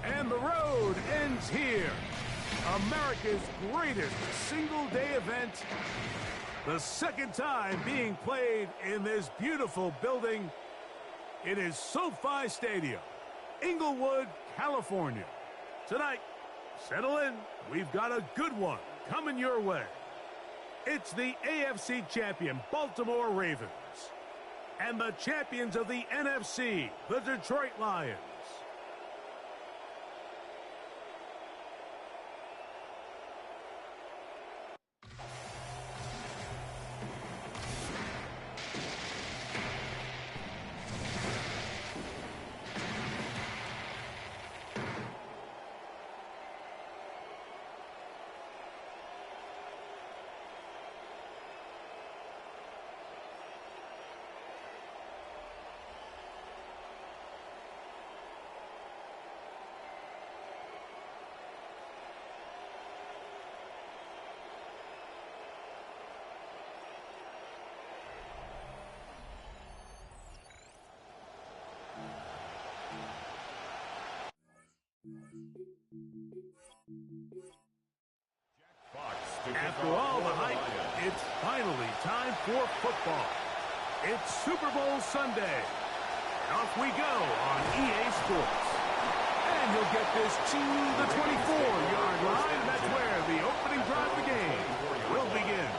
And the road ends here. America's greatest single-day event. The second time being played in this beautiful building. It is SoFi Stadium, Inglewood, California. Tonight, settle in. We've got a good one coming your way. It's the AFC champion Baltimore Ravens and the champions of the NFC, the Detroit Lions. After all the hype, it's finally time for football. It's Super Bowl Sunday. Off we go on EA Sports. And you'll get this to the 24-yard line. That's where the opening drive of the game will begin.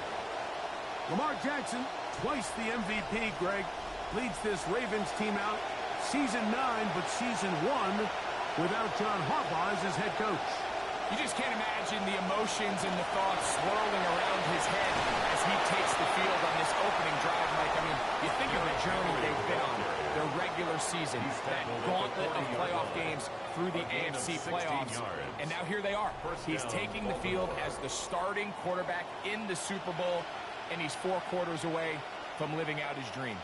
Lamar Jackson, twice the MVP, Greg, leads this Ravens team out season 9, but season 1 without John Harbaugh as his head coach. You just can't imagine the emotions and the thoughts swirling around his head as he takes the field on this opening drive, Mike. I mean, you think of the journey they've been on, their regular season, that gauntlet of playoff games through the AFC playoffs, and now here they are. He's taking the field as the starting quarterback in the Super Bowl, and he's 4 quarters away from living out his dream.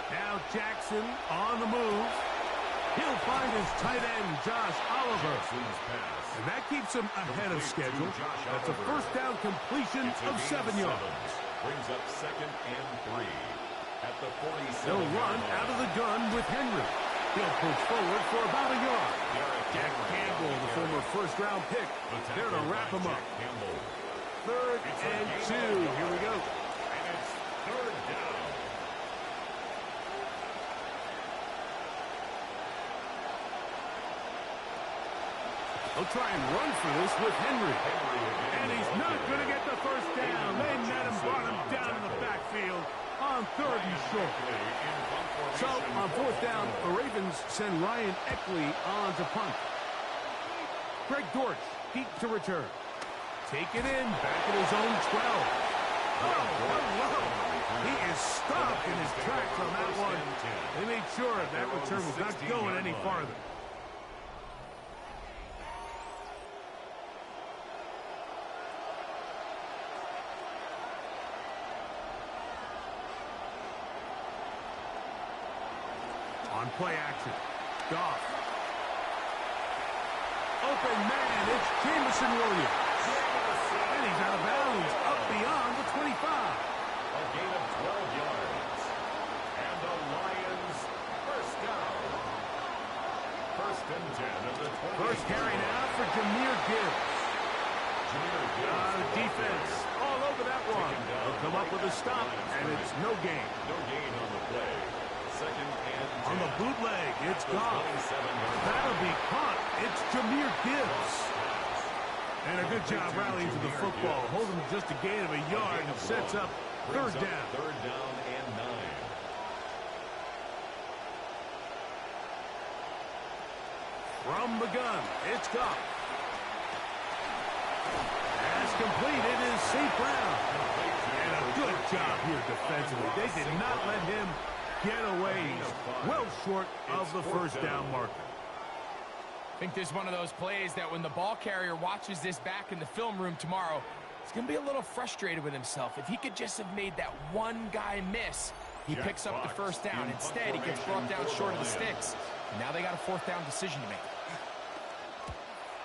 Now Jackson on the move. He'll find his tight end, Josh Oliver. And that keeps him ahead of schedule. That's a first down completion of 7 yards. Brings up 2nd and 3 at the 47. They'll run out of the gun with Henry. He'll push forward for about a yard. Jack Campbell, the former first-round pick, there to wrap him up. 3rd and 2. Here we go. And it's 3rd down. He'll try and run for this with Henry. And he's not going to get the first down. They met him, brought him down in the backfield on 3rd and short. So, on 4th down, the Ravens send Ryan Eckley on to punt. Greg Dortch, deep to return. Take it in, back at his own 12. Oh, hello. He is stopped in his tracks on that one. They made sure that return was not going any farther. On play action, Goff. Open man, it's Jameson Williams. And he's out of bounds, up beyond the 25. A gain of 12 yards. And the Lions first down. 1st and 10 of the 20. First carry now for Jahmyr Gibbs. Defense all over that one. They'll come up with a stop, and it's no gain. No gain on the play. 2nd and 10. On the bootleg, it's Goff. That'll be caught. It's Jahmyr Gibbs. And a good job rallying to the football. Holding just a gain of a yard and sets up 3rd down. 3rd down and 9. From the gun, it's Goff. As complete, it is St. Brown. And a good job here defensively. They did not let him get away. He's well short of the 1st down marker. I think this is one of those plays that when the ball carrier watches this back in the film room tomorrow, he's going to be a little frustrated with himself. If he could just have made that one guy miss, he picks up the 1st down. Instead, he gets brought down short of the sticks. And now they got a 4th down decision to make.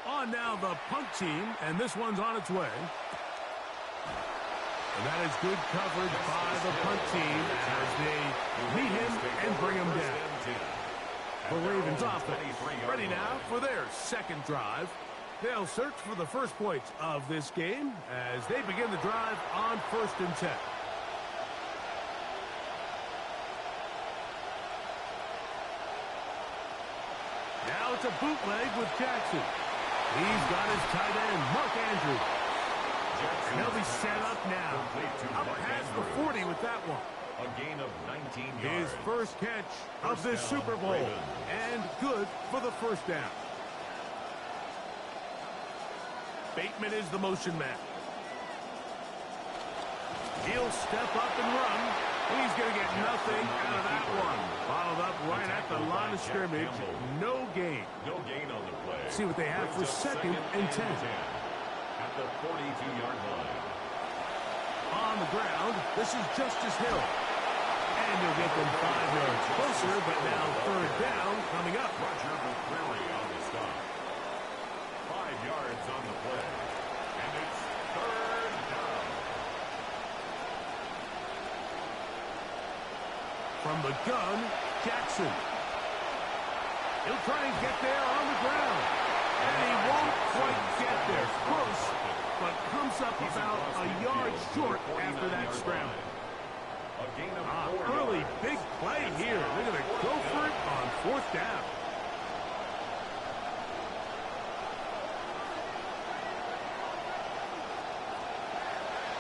On now the punt team, and this one's on its way. And that is good coverage by the punt team as they meet him and bring him down. The Ravens offense ready now for their 2nd drive. They'll search for the first points of this game as they begin the drive on 1st and 10. Now it's a bootleg with Jackson. He's got his tight end, Mark Andrews. And he'll be set up now. Up past the 40 with that one. A gain of 19 yards. His first catch of this Super Bowl. And good for the 1st down. Bateman is the motion man. He'll step up and run. He's going to get nothing out of that one. Bottled up right at the line of scrimmage. No gain. No gain on the play. See what they have for 2nd and 10. At the 42-yard line. On the ground, this is Justice Hill. And he'll get them 5 yards closer, but now 3rd down coming up. Roger McCreary on the stop. 5 yards on the play. And it's 3rd down. From the gun, Jackson. He'll try and get there on the ground. And he won't quite get there. Close, but comes up about a yard short after that scramble. Early big play here. They're going to go for it on 4th down.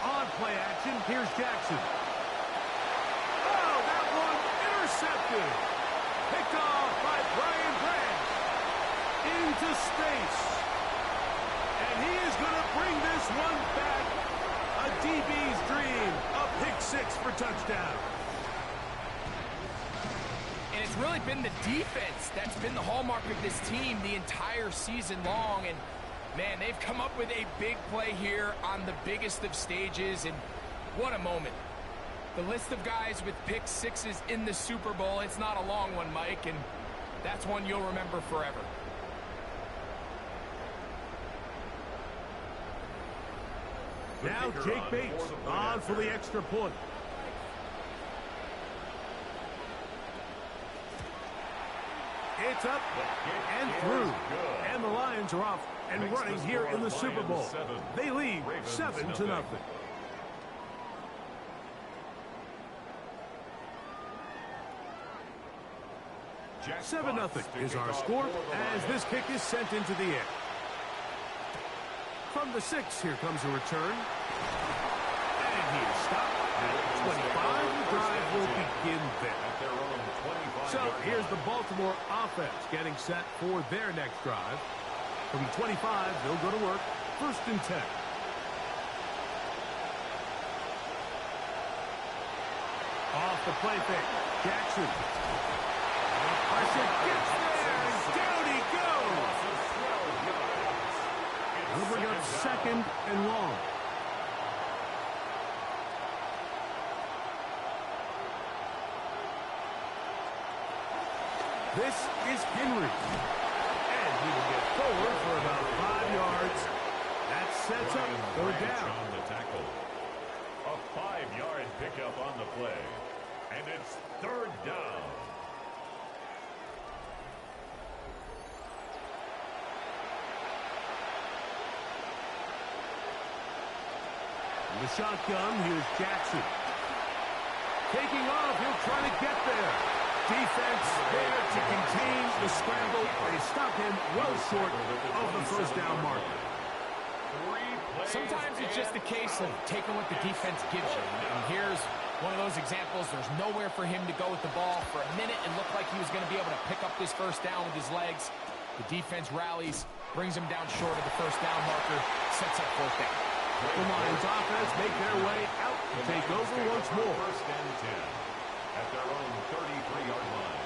On play action, here's Jackson. Oh, that one intercepted. Picked off by Brian Branch. Into space. And he is going to bring this one back. A DB's dream. A pick 6 for touchdown. And it's really been the defense that's been the hallmark of this team the entire season long. And, man, they've come up with a big play here on the biggest of stages. And what a moment. The list of guys with pick 6s in the Super Bowl, it's not a long one, Mike, and that's one you'll remember forever. Now Jake Bates on for the extra point. It's up and through. And the Lions are off and running here in the Super Bowl. They lead 7-0. 7-0 is our score as this kick is sent into the air. From the 6, here comes a return. And he is stopped at 25. The drive will begin there. So here's the Baltimore offense getting set for their next drive. From 25, they'll go to work. 1st and 10. Off the play fake. Jackson. Pressure gets there, and down he goes. We'll bring up 2nd and long. This is Henry. And he will get forward for about 5 yards. That sets up 3rd down. On the tackle. A 5-yard pickup on the play. And it's 3rd down. In the shotgun, here's Jackson. Taking off, he'll try to get there. Defense there to contain the scramble. They stop him well short of the 1st down marker. Sometimes it's just a case of taking what the defense gives you. And here's one of those examples. There's nowhere for him to go with the ball. For a minute, it looked like he was going to be able to pick up this 1st down with his legs. The defense rallies, brings him down short of the 1st down marker, sets up 4th down. The Lions offense make their way out to take over once more. 1st and 10 at their own 33-yard line.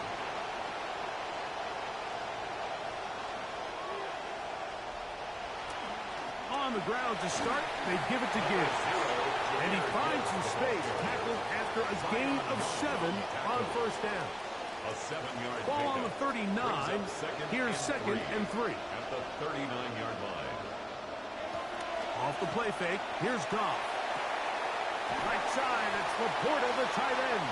On the ground to start, they give it to Gibbs. And he finds some space, tackled after a gain of 7 on 1st down. A 7-yard Ball pickup. on the 39. Here's 2nd and 3. At the 39-yard line. Off the play fake, here's Goff. Right side, it's Laporta, the tight end.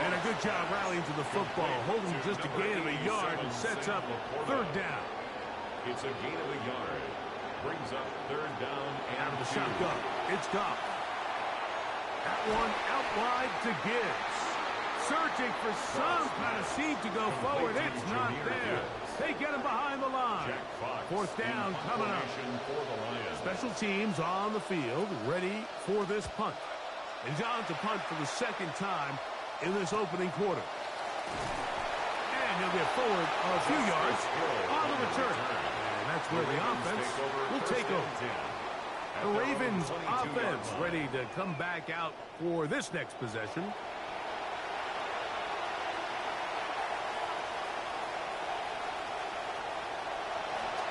And a good job rallying to the football, holding just a gain of a yard and sets up 3rd down. It's a gain of a yard. Brings up 3rd down and Out of the 2. shotgun, it's Goff. That one out wide to Gibbs. Searching for some kind of seed to go forward. It's not there. They get him behind the line. 4th down coming up. For the Lions. Special teams on the field, ready for this punt. And John to punt for the 2nd time in this opening quarter. And he'll get forward a few yards on the return. And that's where the offense will take over. The Ravens offense ready to come back out for this next possession.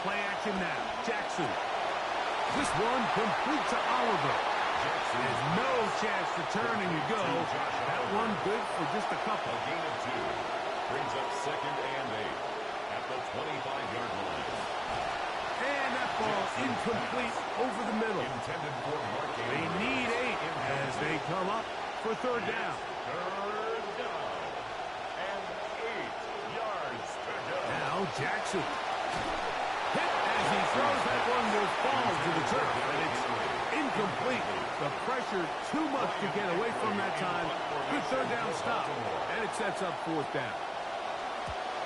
Play action now. Jackson. This one complete to Oliver. There's no chance to turn and you go. That one good for just a couple. A gain of 2. Brings up 2nd and 8 at the 25-yard line. And that ball incomplete over the middle. Intended for marking. They need 8 as they come up for 3rd down. 3rd down. And 8 yards to go. Now Jackson. Hit as he throws that one will fall to the turf. And it's incomplete. The pressure too much to get away from that time. Good 3rd down stop. And it sets up 4th down.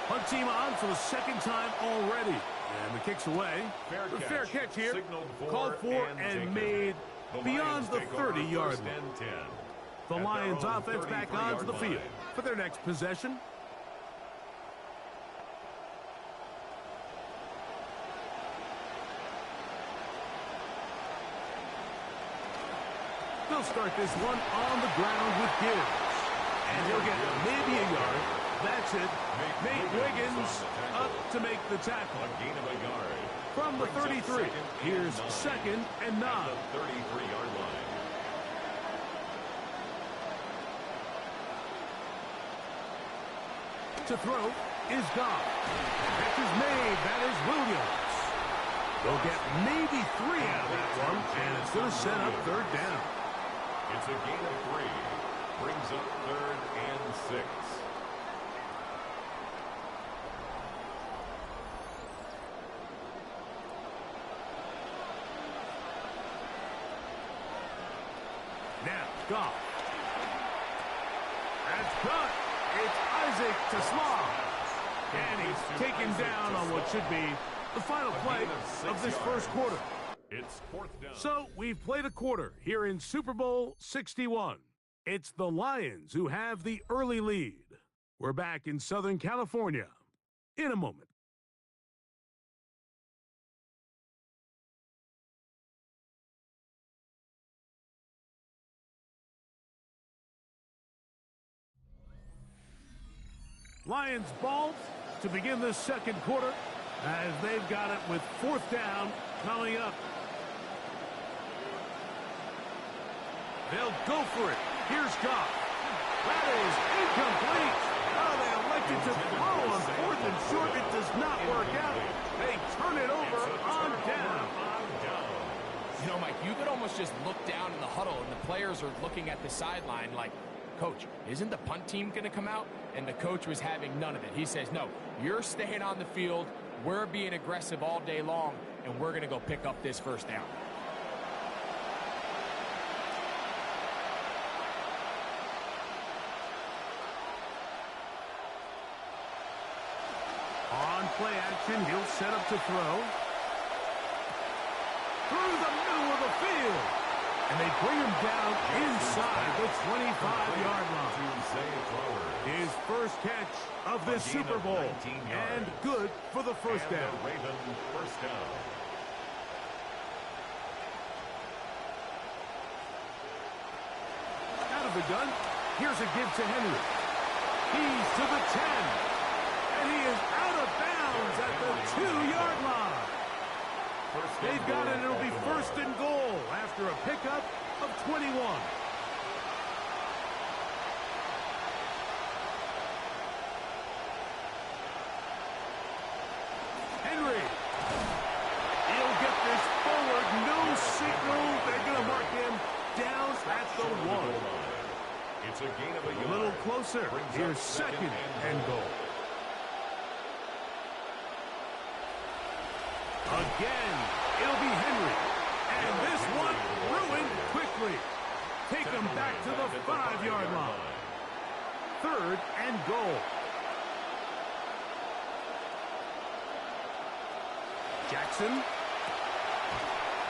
Punt team on for the 2nd time already. And the kick's away. The fair catch here. Called for and made beyond the 30-yard line. The Lions offense back onto the field for their next possession. They'll start this one on the ground with Gibbs. And he'll get maybe a yard. That's it. Nate Wiggins up to make the tackle. A gain of a yard. From the 33, here's 2nd and 9. At the 33-yard line. To throw is Goff. Catch is made. That is Williams. They'll get maybe 3 out of that one, and it's going to set up 3rd down. It's a gain of 3. Brings up 3rd and 6. Now, Goff. That's cut. It's Isaac to Slav. And he's taken down on what should be the final play of this 1st quarter. It's fourth down. So we've played a quarter here in Super Bowl 61. It's the Lions who have the early lead. We're back in Southern California in a moment. Lions ball to begin the second quarter as they've got it with fourth down coming up. They'll go for it. Here's Goff. That is incomplete. Oh, they elected to throw on fourth and short. It does not work out. They turn it over on down. You know, Mike, you could almost just look down in the huddle, and the players are looking at the sideline like, Coach, isn't the punt team going to come out? And the coach was having none of it. He says, no, you're staying on the field. We're being aggressive all day long, and we're going to go pick up this first down. On play action, he'll set up to throw. Through the middle of the field. And they bring him down inside the 25-yard line. His first catch of this Super Bowl. And good for the first down. Out of the gun, here's a give to Henry. He's to the 10. And he is out of bounds at the 2-yard line. They've got it. It'll be first and goal after a pickup of 21. Henry. He'll get this forward. No signal. They're going to mark him down at the 1. It's a gain of a little closer. Here's second and goal. Again, it'll be Henry. And this one ruined quickly. Take him back to the 5-yard line. Third and goal. Jackson.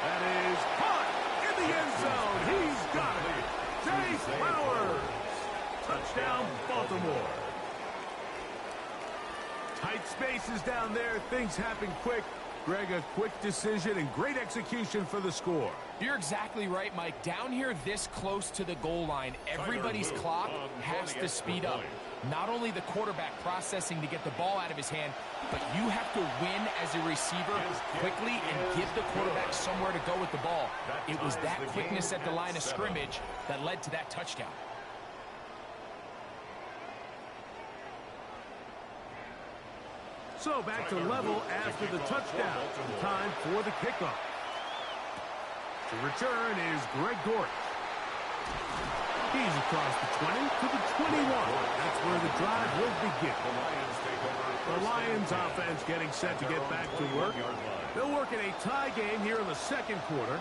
That is caught in the end zone. He's got it. Zay Flowers. Touchdown, Baltimore. Tight spaces down there. Things happen quick. Greg, a quick decision and great execution for the score. You're exactly right, Mike. Down here this close to the goal line, everybody's clock has to speed up. Not only the quarterback processing to get the ball out of his hand, but you have to win as a receiver quickly and give the quarterback somewhere to go with the ball. It was that quickness at the line of scrimmage that led to that touchdown. So back to level after the touchdown. Time for the kickoff. To return is Greg Dortch. He's across the 20 to the 21. That's where the drive will begin. The Lions offense getting set to get back to work. They'll work in a tie game here in the second quarter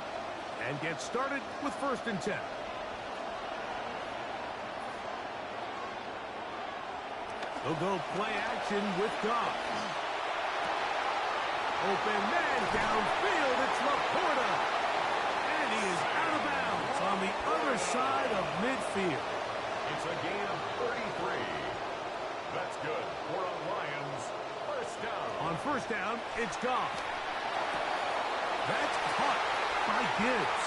and get started with first and 10. They'll go play action with Goff. Open man downfield. It's Laporta. And he is out of bounds on the other side of midfield. It's a gain of 33. That's good for a Lions first down. On first down, it's Goff. That's caught by Gibbs.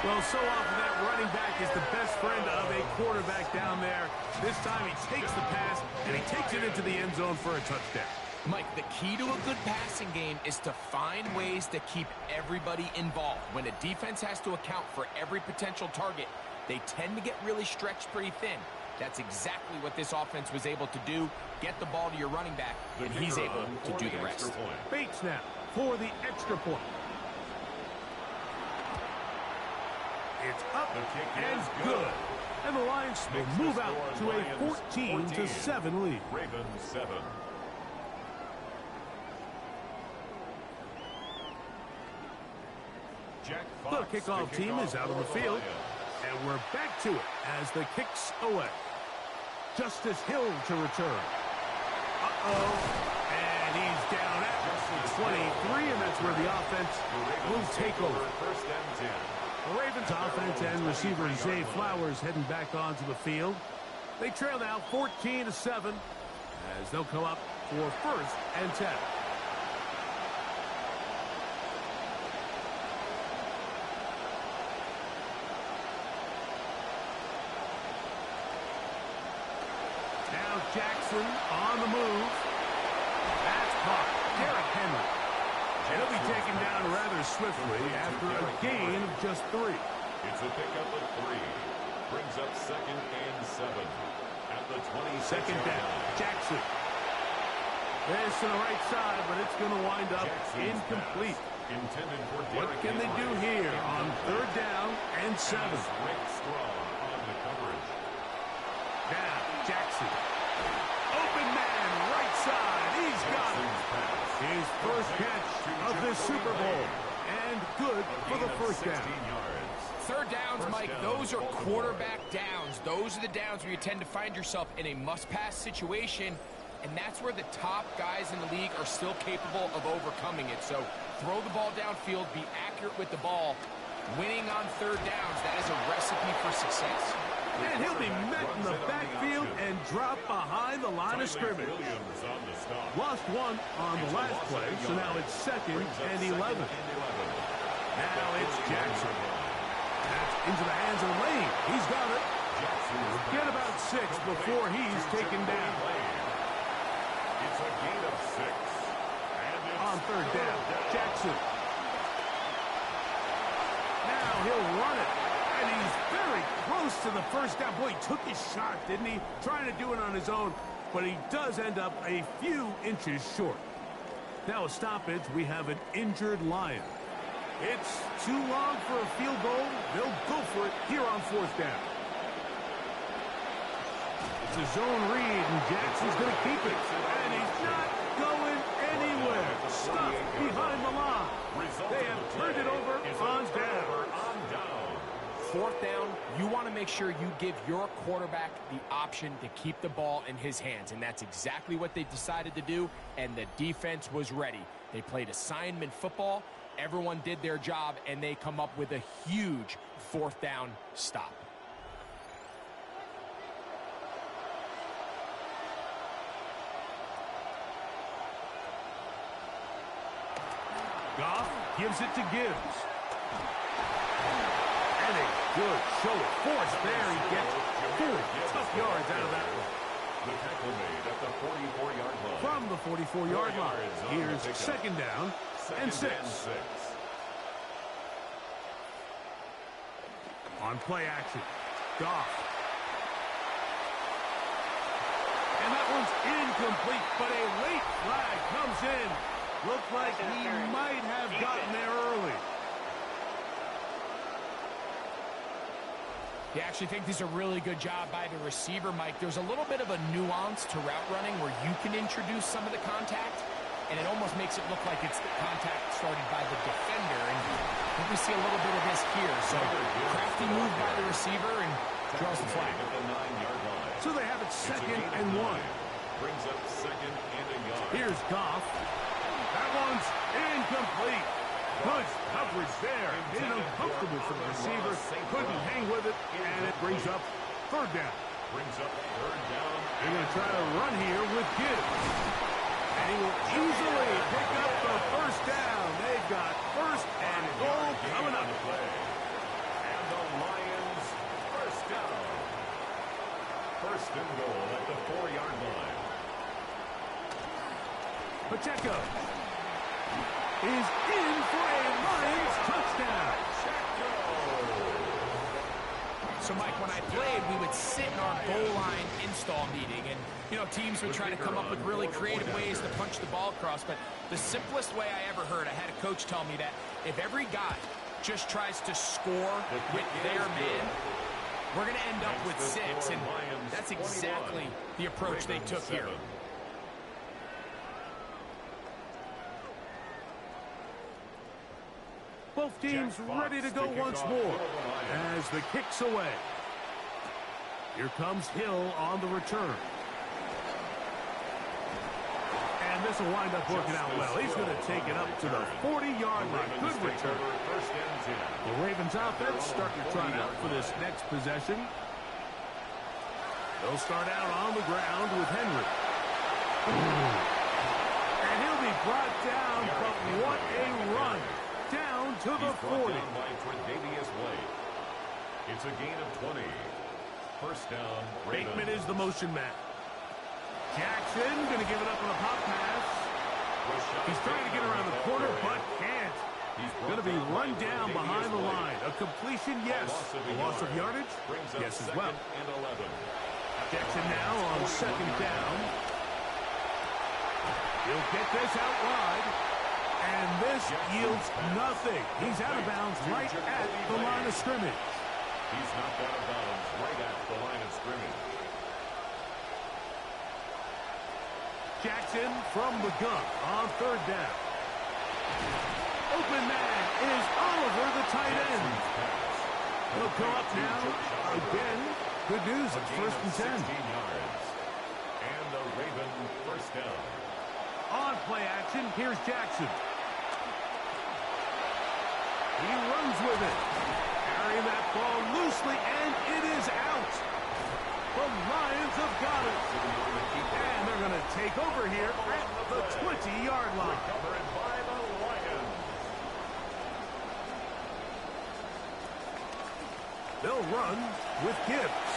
Well, so often that running back is the best friend of a quarterback down there. This time he takes the pass, and he takes it into the end zone for a touchdown. Mike, the key to a good passing game is to find ways to keep everybody involved. When a defense has to account for every potential target, they tend to get really stretched pretty thin. That's exactly what this offense was able to do. Get the ball to your running back, and he's able to do the rest. Bates now for the extra point. It's up and good. And the Lions will move out to a 14-7 lead. Ravens 7. The kickoff team is out on the field. And we're back to it as the kick's away. Justice Hill to return. And he's down at the 23, and that's where the offense will take over. First and 10. The Ravens offense and receiver Zay Flowers heading back onto the field. They trail now 14-7 as they'll come up for first and 10. Now Jackson on the move. That's caught. Derrick Henry. He'll be taken down rather swiftly after a gain of just 3. It's a pickup of 3. Brings up second and 7. At the 26. Second down. Jackson. This to the right side, but it's going to wind up incomplete. Intended for What can they do here on third down and 7? Rick Straw on the coverage. Now, Jackson. Open man, right side. He's got it. His first catch of this Super Bowl. And good for the first down. Third downs, Mike, those are quarterback downs. Those are the downs where you tend to find yourself in a must-pass situation, and that's where the top guys in the league are still capable of overcoming it. So throw the ball downfield, be accurate with the ball. Winning on third downs, that is a recipe for success. And he'll be met in the backfield and dropped behind the line of scrimmage. Lost one on the last play, so now it's second and 11. Now it's Jackson. That's into the hands of Lane. He's got it. Get about 6 before he's taken down. It's a gain of 6. On third down, Jackson. Now he'll run it. And he's very close to the first down. Boy, he took his shot, didn't he? Trying to do it on his own, but he does end up a few inches short. Now a stoppage, we have an injured Lion. It's too long for a field goal. They'll go for it here on fourth down. It's a zone read, and Jackson's going to keep it. And he's not going anywhere. Stuck behind the line. They have turned it over on down. Fourth down, you want to make sure you give your quarterback the option to keep the ball in his hands, and that's exactly what they decided to do, and the defense was ready. They played assignment football, everyone did their job, and they come up with a huge fourth down stop. Goff gives it to Gibbs. And a good show of force there. He gets 4 tough yards out of that one. The tackle made at the 44-yard line. From the 44-yard line, here's second down and 6. On play action, Goff. And that one's incomplete, but a late flag comes in. Looked like he might have gotten there early. You actually think this is a really good job by the receiver, Mike. There's a little bit of a nuance to route running where you can introduce some of the contact, and it almost makes it look like it's the contact started by the defender. And I think we see a little bit of this here. So crafty move by the receiver and draws the flag. So they have it second and 1. Brings up second and a yard. Here's Goff. That one's incomplete. Good coverage there. Made it uncomfortable for the receiver. Couldn't hang with it, and it brings up third down. Brings up third down. They're going to try to run here with Gibbs. And he will easily pick up the first down. They've got first and goal coming up. And the Lions first down. First and goal at the 4-yard line. Pacheco is in for a Lions touchdown. So, Mike, when I played, we would sit in our goal line install meeting, and, you know, teams would try to come up with really creative ways to punch the ball across, but the simplest way I ever heard, I had a coach tell me that if every guy just tries to score with their man, we're going to end up with 6, and that's exactly the approach they took here. Both teams ready to go once more as the kick's away. Here comes Hill on the return. And And this will wind up working out well. He's going to take it up to the 40-yard line. Good return. The Ravens offense starting to trot out for this next possession. They'll start out on the ground with Henry. And he'll be brought down, but what a run. Down to the 40. It's a gain of 20. First down, Ravens. Bateman is the motion man. Jackson going to give it up on a pop pass. He's trying to get around the corner, but can't. Going to be run down behind the line. A completion, yes. A loss of yardage, yes as well. Jackson now on second down. He'll get this out wide. And this yields nothing. He's out of bounds right at the line of scrimmage. He's knocked out of bounds right at the line of scrimmage. Jackson from the gun on third down. Open man is Oliver, the tight end. He'll go up now again. Good news, it's first and 10. And a Raven first down. On play action, here's Jackson. He runs with it. Carrying that ball loosely, and it is out. The Lions have got it. And they're going to take over here at the 20-yard line. Recovered by the Lions. They'll run with Gibbs.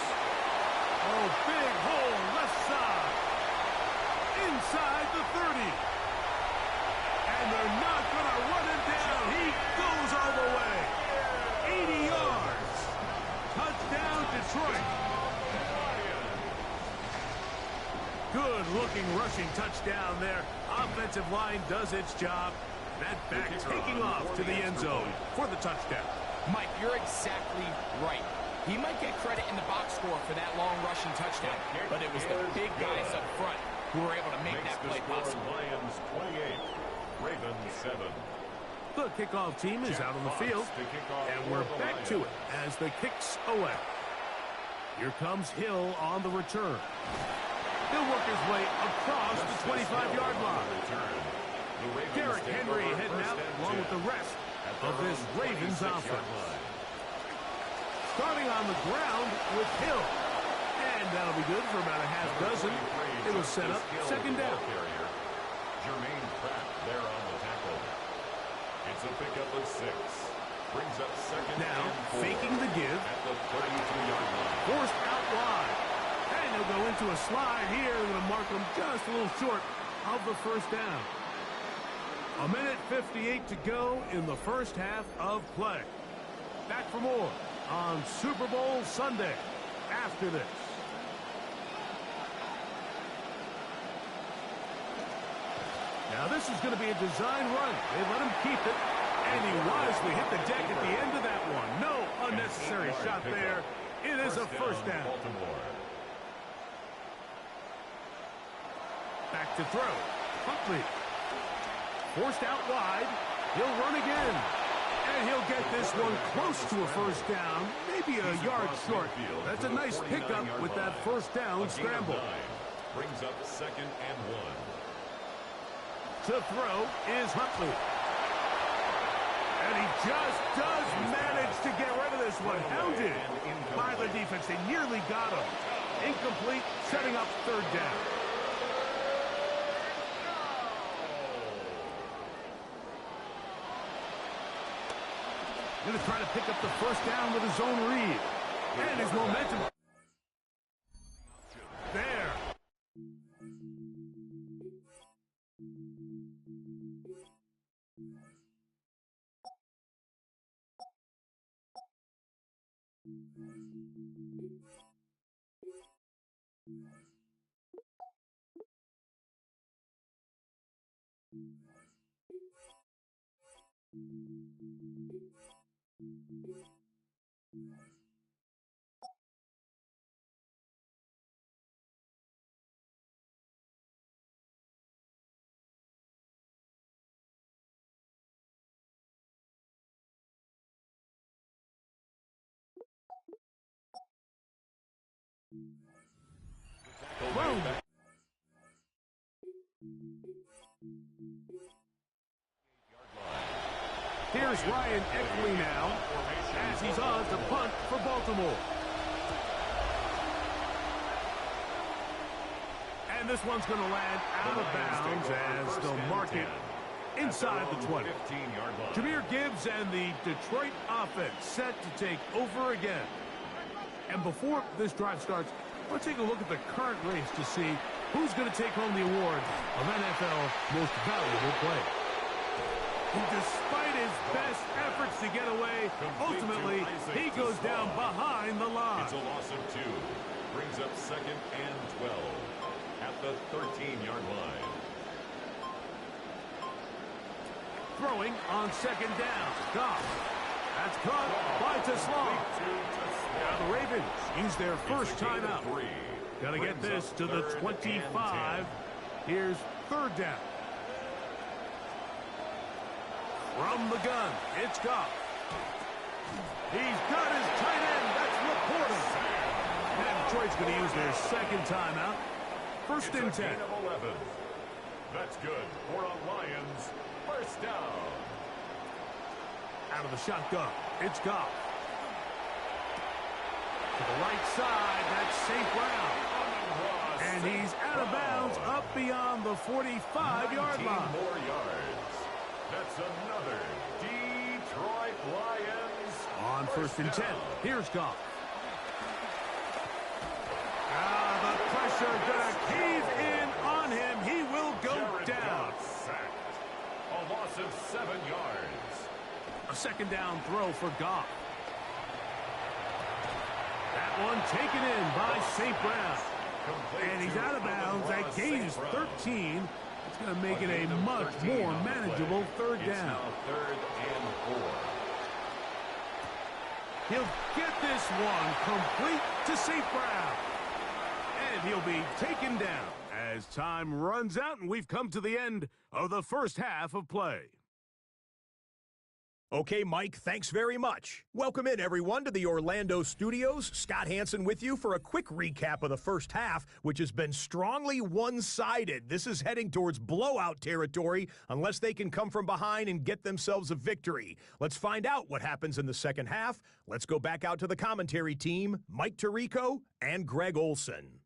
Oh, big hole left side. Inside the 30. And they're not going to run him down. He goes all the way. 80 yards. Touchdown, Detroit. Good-looking rushing touchdown there. Offensive line does its job. That back taking off to the end zone for the touchdown. Mike, you're exactly right. He might get credit in the box score for that long rushing touchdown, but it was the big guys up front who were able to make that play possible. Lions 28, Ravens 7. The kickoff team is out on the field, and we're back to it as the kicks away. Here comes Hill on the return. He'll work his way across the 25-yard line. Derrick Henry heading out along with the rest of this Ravens offense. Starting on the ground with Hill. And that'll be good for about a half dozen. It was set up second down. Jermaine Pratt there on the tackle. It's a pickup of 6. Brings up second now, and 4. Faking the give. At the 32-yard line. Forced out wide. And they'll go into a slide here. They're going to mark them just a little short of the first down. 1:58 to go in the first half of play. Back for more on Super Bowl Sunday after this. Now this is going to be a design run. They let him keep it, and he wisely hit the deck at the end of that one. No unnecessary shot there. It is a first down. Back to throw. Huntley. Forced out wide. He'll run again. And he'll get this one close to a first down. Maybe a yard short. That's a nice pickup with that first down scramble. Brings up second and 1. To throw is Huntley. And he just does manage to get rid of this one. Hounded by the defense. They nearly got him. Incomplete, setting up third down. Going to try to pick up the first down with his own read. And his momentum. There. Boom. Here's Ryan Eckley now as he's on to punt for Baltimore. And this one's going to land out of bounds as they'll mark it inside the 20. Jahmyr Gibbs and the Detroit offense set to take over again. And before this drive starts, let's take a look at the current race to see who's going to take home the award of NFL Most Valuable Player. And despite his best efforts to get away, ultimately, he goes down behind the line. It's a loss of 2. Brings up 2nd and 12 at the 13-yard line. Throwing on 2nd down. Goff. That's caught by Teslam. Now the Ravens use their first timeout. Got to get this to the 25. Here's 3rd down. From the gun, it's Goff. He's got his tight end. That's Laporta. And Detroit's going to use their 2nd timeout. 1st and 10. That's good for a Lions 1st down. Out of the shotgun, it's Goff. To the right side, that's St. Brown. And he's out of bounds up beyond the 45-yard line. More yards. That's another Detroit Lions. On 1st and 10, here's Goff. The pressure gonna cave in on him. He will go down. Sacked. A loss of 7 yards. A 2nd down throw for Goff. That one taken in by St. Brown. And he's out of bounds. That gain is 13. It's going to make it a much more manageable 3rd down. Now 3rd and 4. He'll get this one complete to St. Brown. And he'll be taken down as time runs out and we've come to the end of the first half of play. Okay, Mike, thanks very much. Welcome in, everyone, to the Orlando studios. Scott Hansen with you for a quick recap of the first half, which has been strongly one-sided. This is heading towards blowout territory unless they can come from behind and get themselves a victory. Let's find out what happens in the second half. Let's go back out to the commentary team, Mike Tirico and Greg Olson.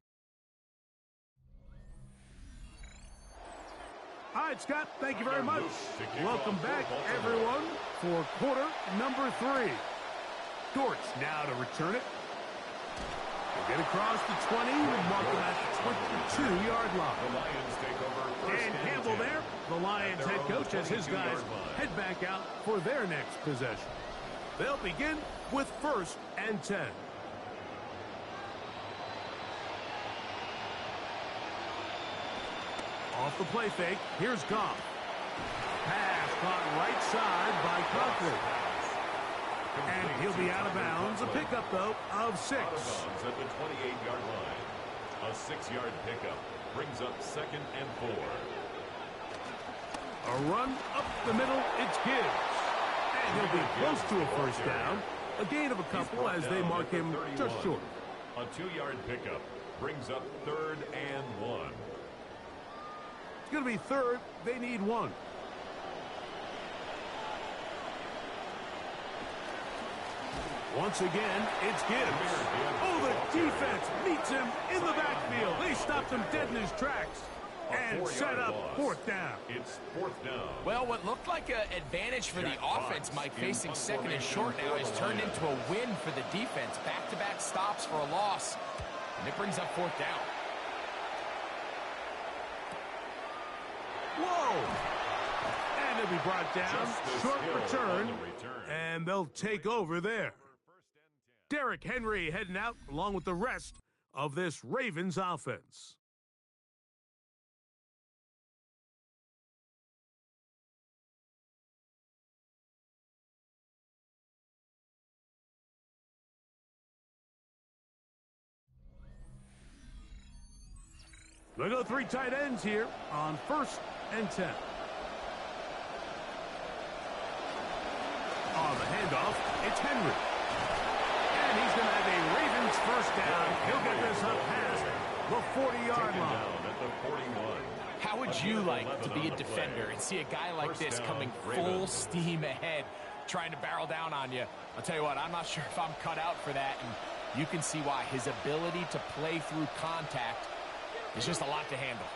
All right, Scott, thank you very much. Welcome back, everyone, for quarter number 3. Dortch now to return it. He'll get across the 20 and mark him at the 22-yard line. The Lions take over. And Campbell there, the Lions head coach, as his guys head back out for their next possession. They'll begin with 1st and 10. Off the play fake, here's Goff. Pass caught right side by Conklin. And he'll be out of bounds. A pickup, though, of 6. Out of bounds at the 28-yard line. A 6-yard pickup brings up 2nd and 4. A run up the middle, it's Gibbs. And he'll be close to a 1st down. A gain of a couple as they mark him just short. A 2-yard pickup brings up 3rd and 1. It's going to be 3rd. They need 1. Once again, it's Gibbs. Oh, the defense meets him in the backfield. They stopped him dead in his tracks and set up 4th down. It's 4th down. Well, what looked like an advantage for the offense, Mike, facing 2nd and short now, has turned into a win for the defense. Back-to-back stops for a loss, and it brings up 4th down. Whoa! And it'll be brought down. Short return. And they'll take over there. Derrick Henry heading out along with the rest of this Ravens offense. We'll go 3 tight ends here on 1st and 10. On the handoff, it's Henry. And he's going to have a Ravens 1st down. He'll get this up past the 40-yard line. Down at the 41. How would you like to be a defender and see a guy like this coming full steam ahead? trying to barrel down on you. I'll tell you what, I'm not sure if I'm cut out for that, and you can see why. His ability to play through contact is just a lot to handle.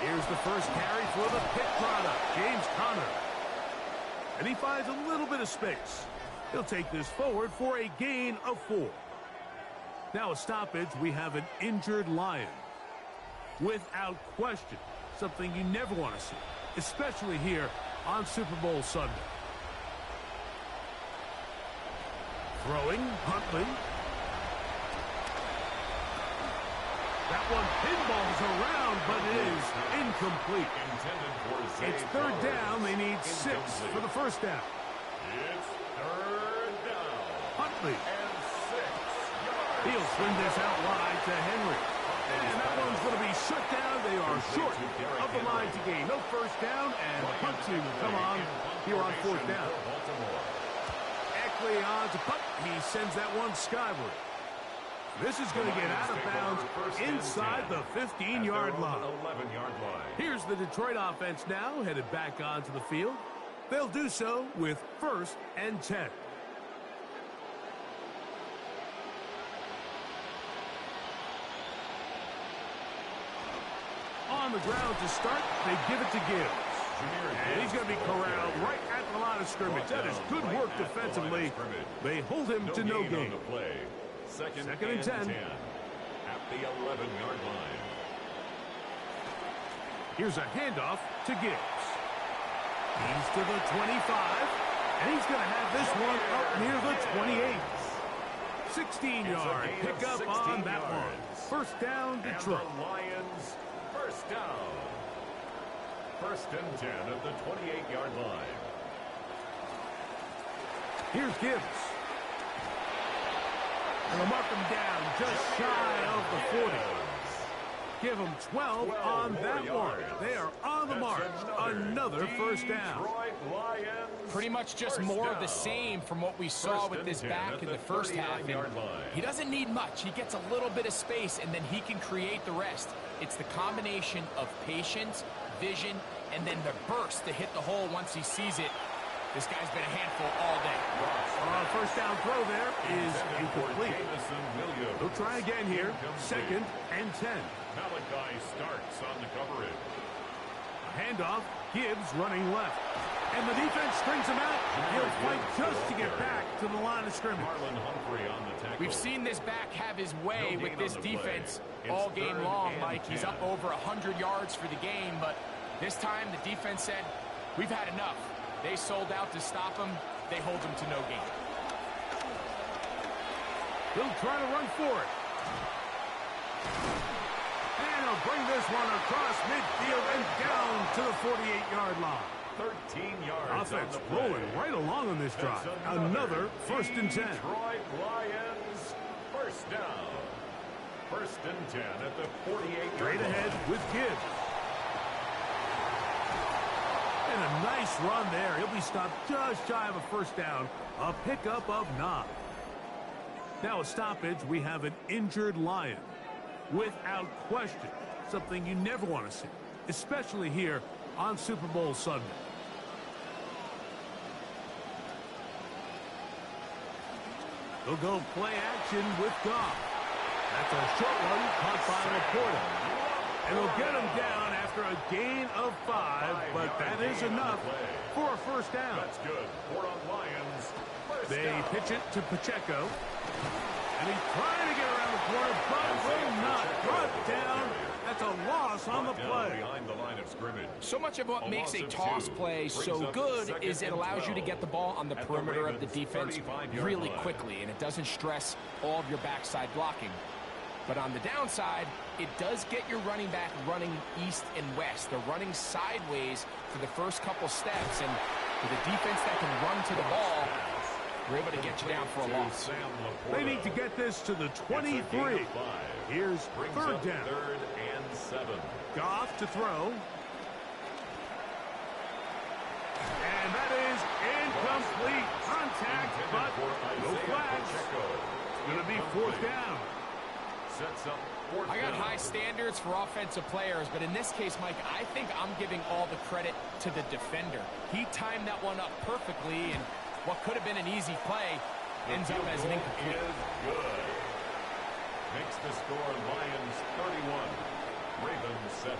Here's the first carry for the Pitt product, James Conner. And he finds a little bit of space. He'll take this forward for a gain of 4. Now a stoppage, we have an injured Lion. Without question, something you never want to see, especially here on Super Bowl Sunday. Throwing, Huntley. That one pinballs around, but it is incomplete. It's third down. They need 6 for the first down. It's third down. Huntley. And 6 yards. He'll swing this out wide to Henry. And that one's going to be shut down. They are short of the line to gain. No first down, and punting will come on here on fourth down. Eckley on to punt. He sends that one skyward. This is going to get out of bounds inside the 15-yard line. Here's the Detroit offense now headed back onto the field. They'll do so with 1st and 10. On the ground to start, they give it to Gibbs. And he's going to be corralled right at the line of scrimmage. That is good work defensively. They hold him to no gain. Second and 10 at the 11-yard line. Here's a handoff to Gibbs. He's to the 25, and he's going to have this one up near the 28. 16-yard pickup on that one. First down, Detroit. And the Lions, first down. 1st and 10 at the 28-yard line. Here's Gibbs. And they'll mark him down just shy of the 40. Give them 12 on that one. They are on the march. Another first down. Pretty much just more of the same from what we saw with this back in the first half. He doesn't need much. He gets a little bit of space, and then he can create the rest. It's the combination of patience, vision, and then the burst to hit the hole once he sees it. This guy's been a handful all day. First down throw there is incomplete. He'll try again here. 2nd and 10. Malachi starts on the coverage. Handoff. Gibbs running left. And the defense strings him out. He'll fight just to get back to the line of scrimmage. We've seen this back have his way with this defense all game long, Mike. He's up over 100 yards for the game, but this time the defense said, we've had enough. They sold out to stop him. They hold him to no gain. He'll try to run for it. And he'll bring this one across midfield and down to the 48-yard line. 13 yards. Offense rolling right along on this drive. Another 1st and 10. Detroit Lions, first down. 1st and 10 at the 48-yard line. Straight ahead with Gibbs. And a nice run there. He'll be stopped just shy of a first down. A pickup of 9. Now a stoppage. We have an injured Lion. Without question, something you never want to see, especially here on Super Bowl Sunday. They'll go play action with Goff. That's a short one caught by Laporta. And they'll get him down after a gain of 5, but that is enough for a first down. That's good. Lions. They pitch it to Pacheco. And he's trying to get around the corner, but will not. Brought down. That's a loss on the play. Behind the line of scrimmage. So much of what makes a toss play so good is it allows you to get the ball on the perimeter of the defense really quickly, and it doesn't stress all of your backside blocking. But on the downside, it does get your running back running east and west. They're running sideways for the first couple steps, and with a defense that can run to the ball, we're able to get you down for a loss. They need to get this to the 23. Here's 3rd down. 3rd and 7. Goff to throw. And that is incomplete. Contact, but no flags. It's going to be 4th down. sets up fourth I got down. high standards for offensive players, but in this case, Mike, I think I'm giving all the credit to the defender. He timed that one up perfectly, and what could have been an easy play ends up as an incomplete. Is good. Makes the score Lions 31, Ravens 7.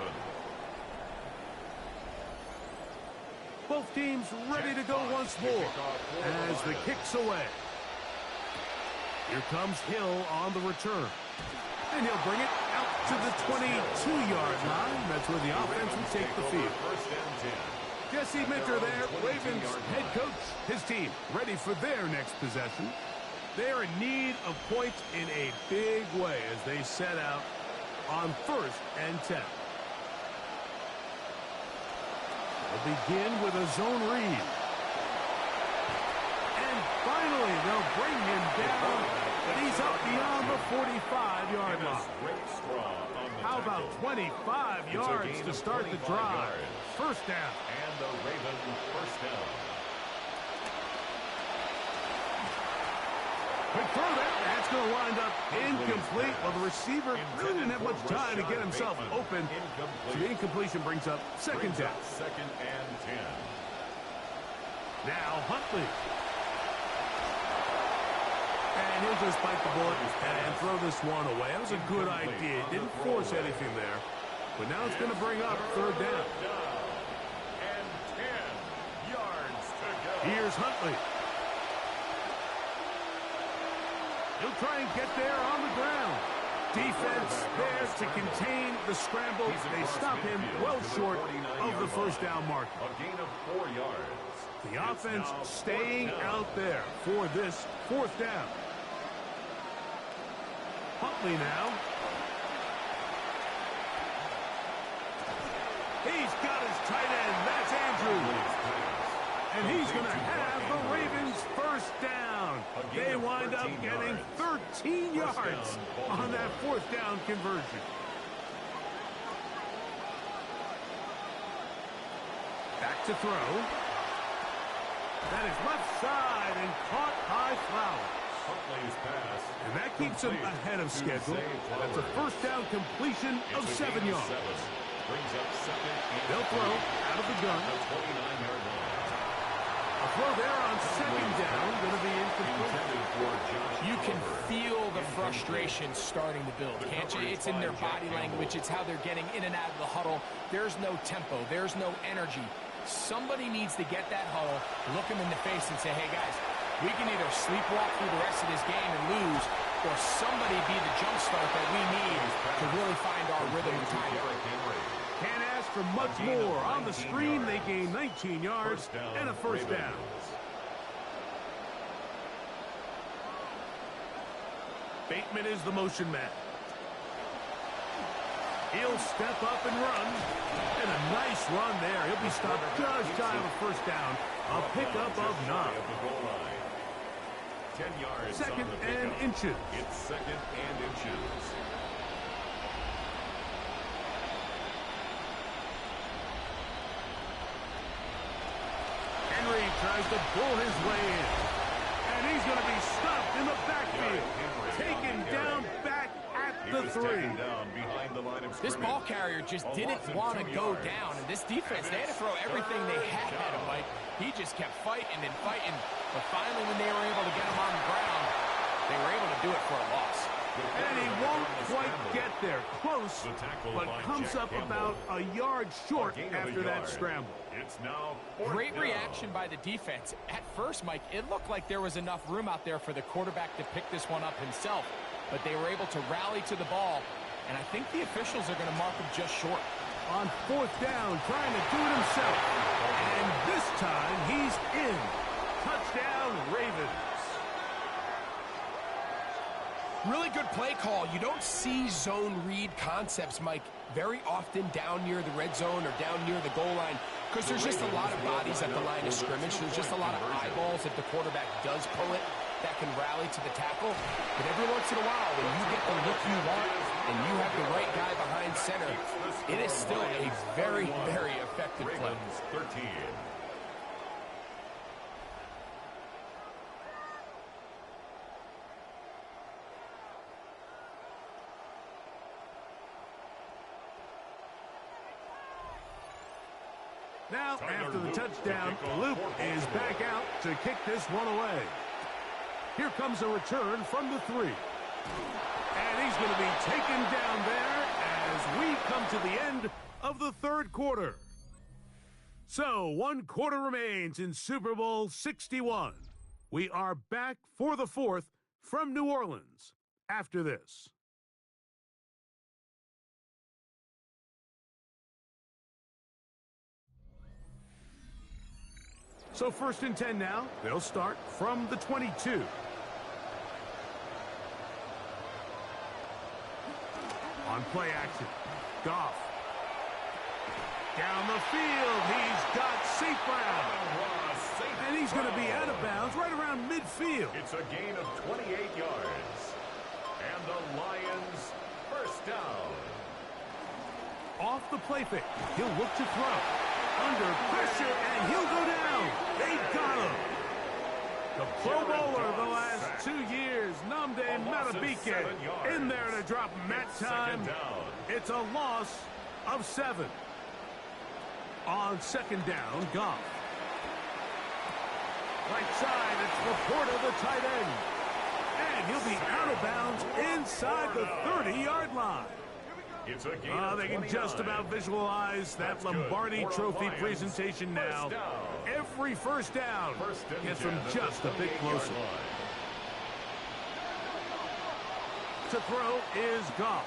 Both teams ready to go once more as the kick's away. Here comes Hill on the return. And he'll bring it out to the 22-yard line. That's where the offense will take the field. First and 10. Jesse Minter there, Ravens head coach. His team ready for their next possession. They are in need of points in a big way as they set out on 1st and 10. They'll begin with a zone read. And finally, they'll bring him down, but he's up beyond the 45-yard line. How about 25 yards to start the drive? First down. And the Ravens first down. Quick throw there. That's going to wind up incomplete. Well, the receiver really didn't have much time to get himself open. So the incompletion brings up second down. Second and 10. Now Huntley. And he'll just bite the bullet and throw this one away. That was a good idea. Didn't force anything there. But now it's going to bring up third down. And 10 yards to go. Here's Huntley. He'll try and get there on the ground. Defense there to contain the scramble. They stop him well short of the first down mark. A gain of 4 yards. The offense staying out there for this fourth down. Huntley now. He's got his tight end. That's Andrews. And he's going to have the Ravens first down. They wind up getting 13 yards on that fourth down conversion. Back to throw. That is left side and caught by Flowers. Huntley's pass. And that keeps him ahead of schedule. That's a first down completion of 7 yards. Brings up second and They'll throw out of the gun. the 29-yard line. A throw there on second down. Going to be incomplete. Intended for Josh You can Oliver. feel the frustration starting to build, can't you? It's in their body language. It's how they're getting in and out of the huddle. There's no tempo. There's no energy. Somebody needs to get that huddle, look them in the face and say, hey, guys, we can either sleepwalk through the rest of this game and lose, or somebody be the jumpstart that we need to really find our rhythm and time. Derrick Henry. Can't ask for much more. On the screen, they gain 19 yards and a first down. Bateman is the motion man. He'll step up and run. And a nice run there. He'll be stopped just shy of a first down. A pickup of 9. At the goal line. 10 yards Second on the and pickup. inches. It's second and inches. Henry tries to pull his way in. And he's going to be stopped in the backfield. Taken down back at the 3. Down behind the line of This scrimmage. ball carrier just didn't want to go down, and this defense, they had to throw everything they had at him, Mike. He just kept fighting and fighting, but finally when they were able to get him on the ground, they were able to do it for a loss. And he won't quite get there. Close, but comes up about a yard short after that scramble. It's now fourth Great down. reaction by the defense. At first, Mike, it looked like there was enough room out there for the quarterback to pick this one up himself, but they were able to rally to the ball, and I think the officials are going to mark him just short. On fourth down, trying to do it himself. And this time, he's in. Touchdown, Ravens. Really good play call. You don't see zone read concepts, Mike, very often down near the red zone or down near the goal line because there's just a lot of bodies at the line of scrimmage. There's just a lot of eyeballs if the quarterback does pull it that can rally to the tackle. But every once in a while, when you get the look you want and you have the right guy behind center, it is still a very, very effective play. Ravens 13. Now, after the touchdown, Luke is back out to kick this one away. Here comes a return from the 3. And he's going to be taken down there as we come to the end of the third quarter. So, 1 quarter remains in Super Bowl 61. We are back for the 4th from New Orleans after this. So 1st and 10 now. They'll start from the 22. On play action, Goff. Down the field, he's got St. Brown. And he's going to be out of bounds right around midfield. It's a gain of 28 yards. And the Lions first down. Off the play fake, he'll look to throw. Under pressure, and he'll go down. They got him. The Pro Bowler the last 2 years, Nnamdi Madubuike, in there to drop him that time. It's a loss of 7. On 2nd down, Goff. Right side, it's Laporta, the tight end. And he'll be out of bounds inside the 30-yard line. It's a gain They can just about visualize that Lombardi Trophy presentation now. Every first down gets them just a bit closer. To throw is Goff.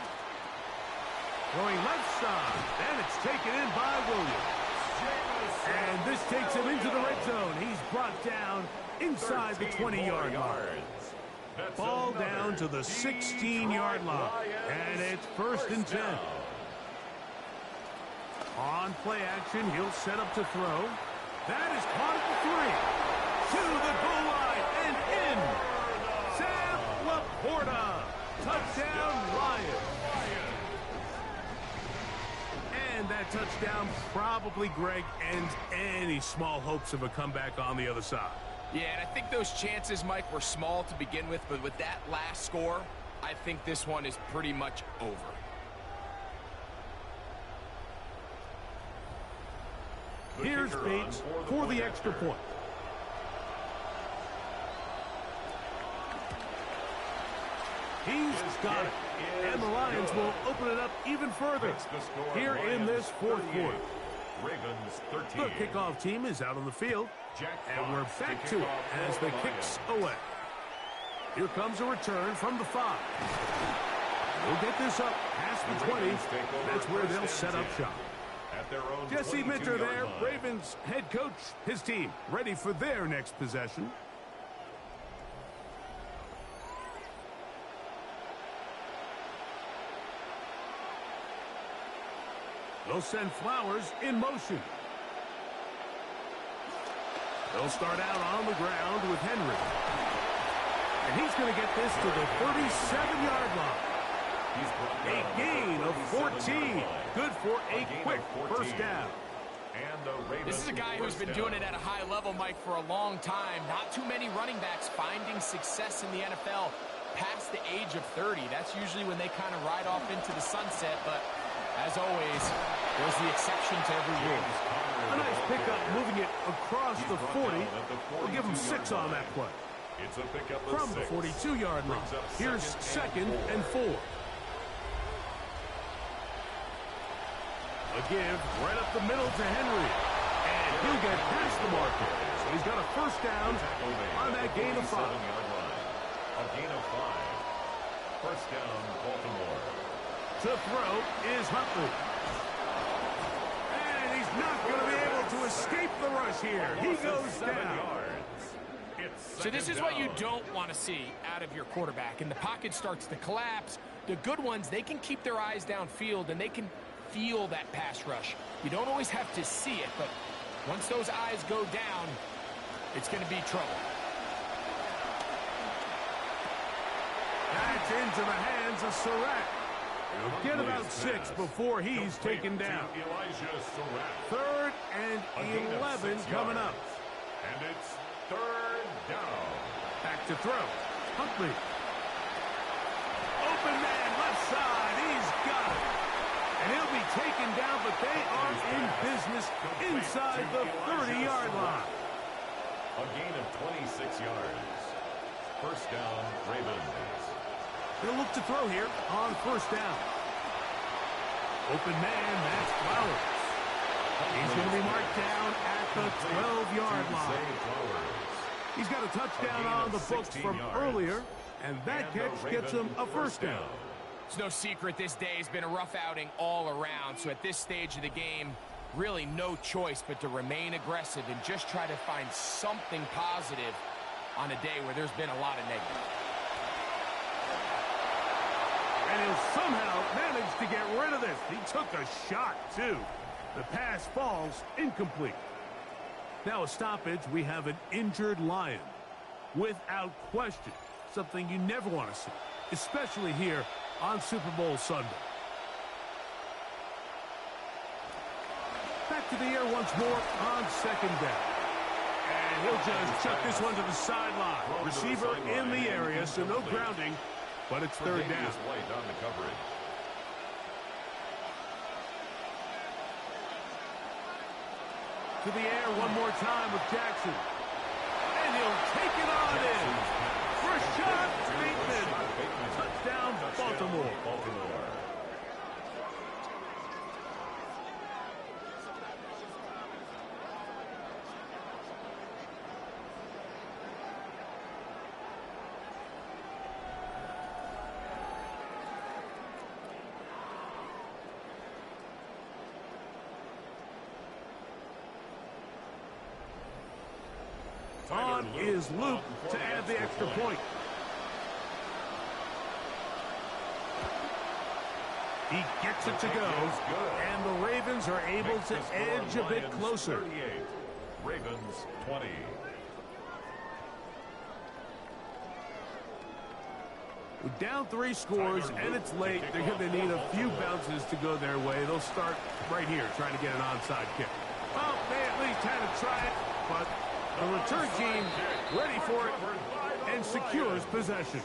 Throwing left side, and it's taken in by Williams. And this takes him into the red zone. He's brought down inside the 20-yard line. Ball down to the 16-yard line. And it's 1st and 10. On play action, he'll set up to throw. That is caught at the 3. To the goal line and in. Sam Laporta. Touchdown, Lions. And that touchdown probably, Greg, ends any small hopes of a comeback on the other side. Yeah, and I think those chances, Mike, were small to begin with, but with that last score, I think this one is pretty much over. Here's Bates for the extra point. He's got it. And the Lions will open it up even further here in this 4th quarter. The kickoff team is out on the field, and we're back to it as the kick's away. Here comes a return from the 5. We'll get this up past the 20. That's where they'll set up shop. Jesse Minter there, Ravens head coach, his team ready for their next possession. They'll send Flowers in motion. They'll start out on the ground with Henry. And he's going to get this to the 37-yard line. A gain of 14. Good for a quick first down. This is a guy who's been doing it at a high level, Mike, for a long time. Not too many running backs finding success in the NFL past the age of 30. That's usually when they kind of ride off into the sunset, but as always, there's the exception to every rule. A nice pickup moving it across the 40. We'll give him 6 on that play. It's a pickup From the 42-yard line. Here's 2nd and 4. A give right up the middle to Henry. And he'll get past the marker. So he's got a first down on that gain of 5. A gain of 5. First down, Baltimore. To throw is Huntley. And he's not going to be able to escape the rush here. He goes down. So this is what you don't want to see out of your quarterback. And the pocket starts to collapse. The good ones, they can keep their eyes downfield, and they can feel that pass rush. You don't always have to see it, but once those eyes go down, it's going to be trouble. That's into the hands of Surratt. He'll get about 6 before he's taken down. 3rd and 11 coming up. And it's 3rd down. Back to throw. Huntley. Open man, left side. He's got it. And he'll be taken down, but they are in business inside the 30-yard line. A gain of 26 yards. First down, Ravens. They'll look to throw here on first down. Open man, that's Flowers. He's going to be marked down at the 12-yard line. He's got a touchdown on the books from earlier, and that catch gets him a first down. It's no secret this day has been a rough outing all around, so at this stage of the game, really no choice but to remain aggressive and just try to find something positive on a day where there's been a lot of negative. And he'll somehow manage to get rid of this. He took a shot, too. The pass falls incomplete. Now a stoppage, we have an injured Lion. Without question, something you never want to see, especially here on Super Bowl Sunday. Back to the air once more on second down. And he'll just chuck this one to the sideline. Receiver in the area, so no grounding, but it's third down. On the coverage. To the air one more time with Jackson. And he'll take it on in. Rashad Bateman. Touchdown, Baltimore. On is Luke to add the extra point. He gets it to go, and the Ravens are able to edge a bit closer. 38, Ravens 20. With down 3 scores, and it's late, they're going to need a few bounces to go their way. They'll start right here, trying to get an onside kick. Well, they at least had to try it, but the return team ready for it and secures possession.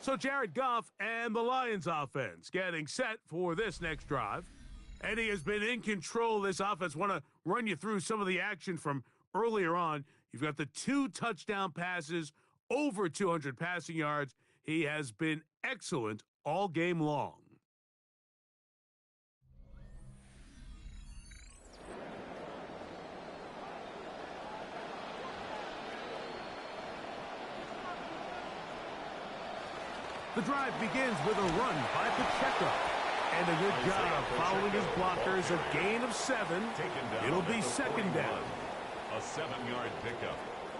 So Jared Goff and the Lions offense getting set for this next drive. And he has been in control of this offense. Want to run you through some of the action from earlier on. You've got the 2 touchdown passes, over 200 passing yards. He has been excellent all game long. The drive begins with a run by Pacheco. And a good job following his blockers. A gain of 7. It'll be second down. A 7-yard pickup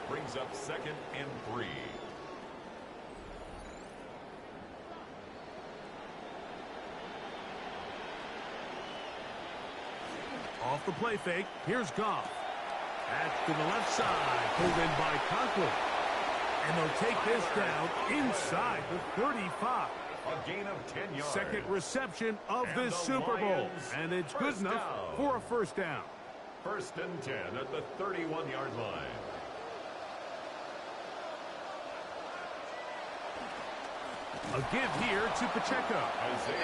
brings up 2nd and 3. Off the play fake, here's Goff. Back to the left side, pulled in by Conklin. And they'll take this down inside the 35. A gain of 10 yards. Second reception of this Super Bowl. And it's good enough for a first down. 1st and 10 at the 31-yard line. A give here to Pacheco.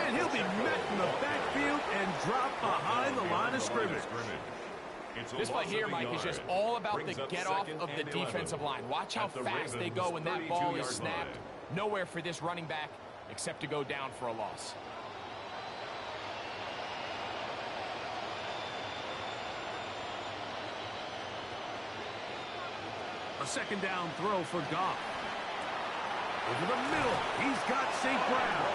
And he'll be met in the backfield and dropped behind the line of scrimmage. This play here, Mike, is just all about the get-off of the defensive line. Watch how fast they go when that ball is snapped. Nowhere for this running back except to go down for a loss. A second down throw for Goff. Over the middle, he's got St. Brown.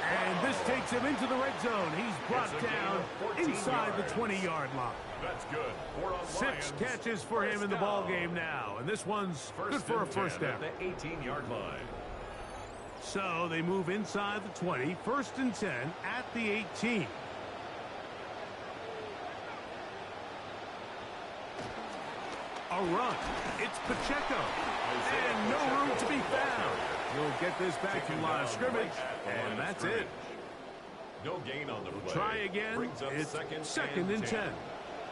And this takes him into the red zone. He's brought down inside the 20-yard line. That's good. 6 catches for him in the ball game now. And this one's good for a first down. At the 18-yard line. So they move inside the 20. 1st and 10 at the 18. A run. It's Pacheco. And no room to be found. He'll get this back to line of scrimmage. And that's it. No gain on the play. Try again. It's second and 10.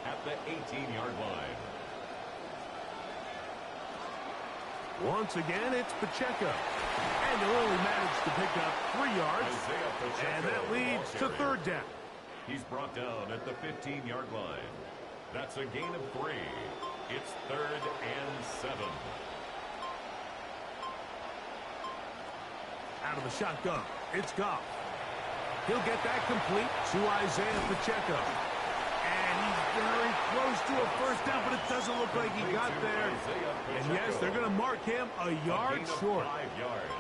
At the 18-yard line. Once again, it's Pacheco. And he'll only manage to pick up 3 yards. And that leads to third down. He's brought down at the 15-yard line. That's a gain of 3. It's 3rd and 7. Out of the shotgun, it's Goff. He'll get that complete to Isaiah Pacheco. And he's very close to a first down, but it doesn't look like he got there. And yes, they're going to mark him a yard short. 5 yards.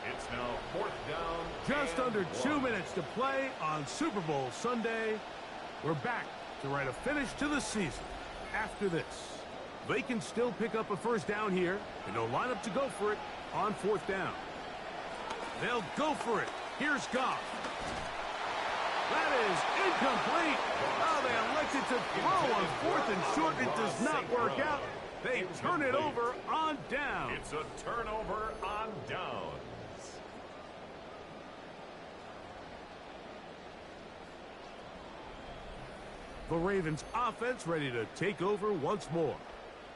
It's now 4th down. Just under 2 minutes to play on Super Bowl Sunday. We're back to write a finish to the season. After this, they can still pick up a first down here, and they'll line up to go for it on 4th down. They'll go for it. Here's Goff. That is incomplete. Oh, they elected to throw on 4th and short. It does not work out. They turn it over on down. It's a turnover on downs. The Ravens offense ready to take over once more.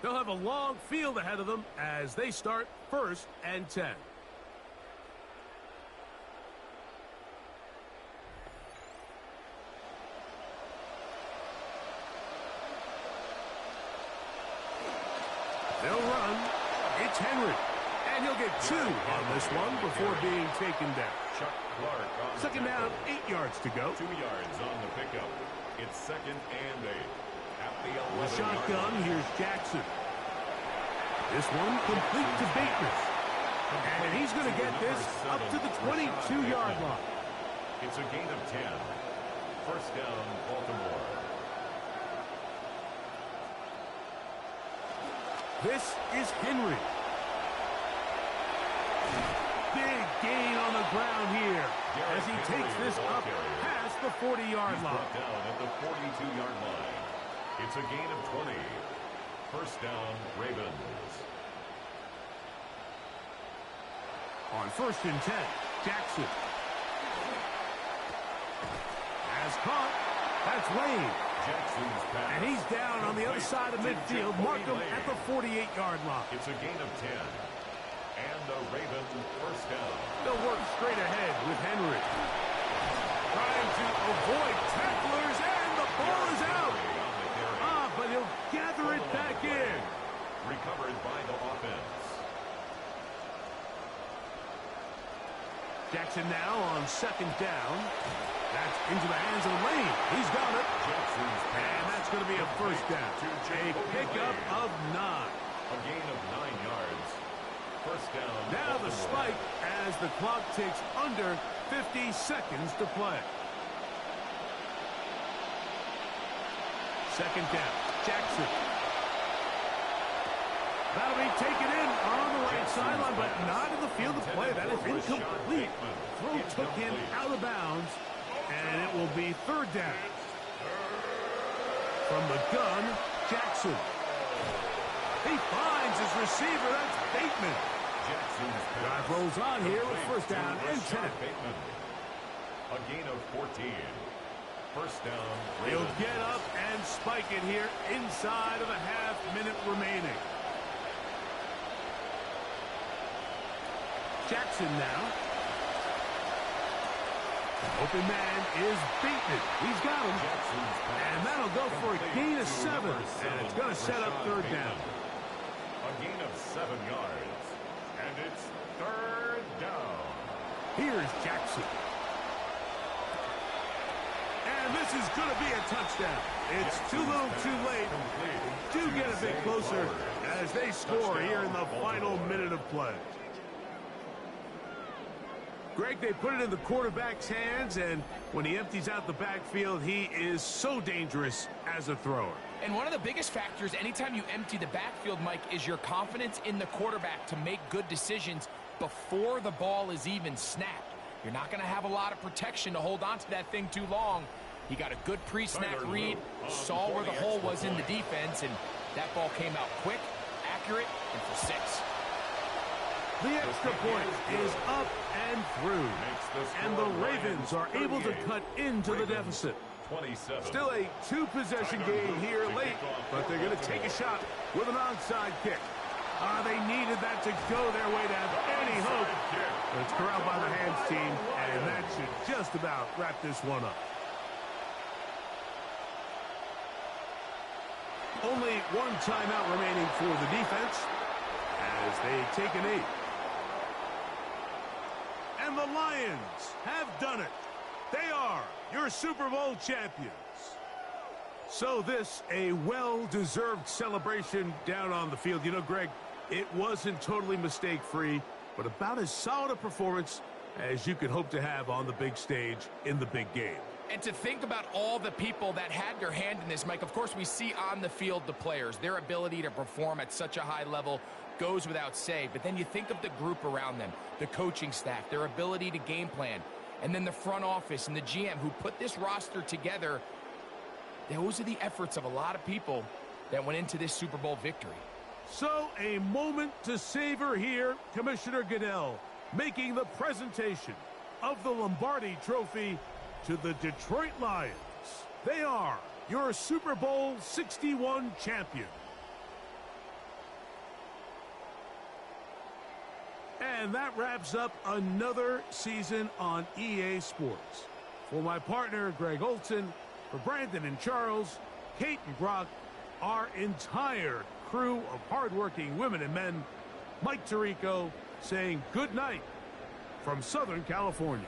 They'll have a long field ahead of them as they start 1st and 10. They'll run. It's Henry. And he'll get 2 on this one before being taken down. Chuck Clark on Second down, 8 yards to go. 2 yards on the pickup. It's 2nd and 8. At the 11 The shotgun, here's Jackson. This one complete to Bateman. And he's going to get this up to the 22-yard line. It's a gain of 10. First down, Baltimore. This is Henry. Big gain on the ground here as he takes this up past the 40-yard line. Brought down at the 42-yard line. It's a gain of 20. First down, Ravens. On 1st and 10, Jackson. Has caught. That's Lane. Jackson's pass. And he's down on the other side of midfield. Mark him at the 48-yard line. It's a gain of 10. And a Raven first down. They'll work straight ahead with Henry. Trying to avoid tacklers, and the ball is out. But he'll gather it back in. Recovered by the offense. Jackson now on 2nd down. That's into the hands of Lane. He's got it. And that's going to be a first down. A pickup of 9. A gain of 9 yards. First down. Now the spike as the clock ticks under 50 seconds to play. 2nd down. Jackson. That'll be taken in on the right sideline, but not in the field of play. That is incomplete. Throw took him out of bounds, and it will be 3rd down. From the gun, Jackson. He finds his receiver. That's Bateman. Drive rolls on here with first down and 10. A gain of 14. First down. He'll get up and spike it here inside of a half-minute remaining. Jackson now. Open man is Bateman. He's got him. And that'll go for a gain of 7. And it's going to set up 3rd down. A gain of 7 yards. And it's 3rd down. Here's Jackson. And this is going to be a touchdown. It's too little too late. They do get a bit closer as they score here in the final minute of play. Greg, they put it in the quarterback's hands, and when he empties out the backfield, he is so dangerous as a thrower. And one of the biggest factors anytime you empty the backfield, Mike, is your confidence in the quarterback to make good decisions before the ball is even snapped. You're not going to have a lot of protection to hold on to that thing too long. He got a good pre-snap read, saw where the hole was in the defense, and that ball came out quick, accurate, and for 6. The extra point is up and through, and the Ravens are able to cut into the deficit. 27. Still a 2-possession game here late, but they're going to take a shot with an onside kick. They needed that to go their way to have any hope. But it's corralled by the hands team, and that should just about wrap this one up. Only one timeout remaining for the defense as they take a knee. And the Lions have done it. They are your Super Bowl champions. So this, a well-deserved celebration down on the field. You know, Greg, it wasn't totally mistake-free, but about as solid a performance as you could hope to have on the big stage in the big game. And to think about all the people that had their hand in this, Mike, of course we see on the field the players, their ability to perform at such a high level goes without say. But then you think of the group around them, the coaching staff, their ability to game plan, and then the front office and the GM who put this roster together. Those are the efforts of a lot of people that went into this Super Bowl victory. So a moment to savor here. Commissioner Goodell making the presentation of the Lombardi Trophy to the Detroit Lions. They are your Super Bowl 61 champion. And that wraps up another season on EA Sports. For my partner, Greg Olson, for Brandon and Charles, Kate and Brock, our entire crew of hardworking women and men, Mike Tirico saying good night from Southern California.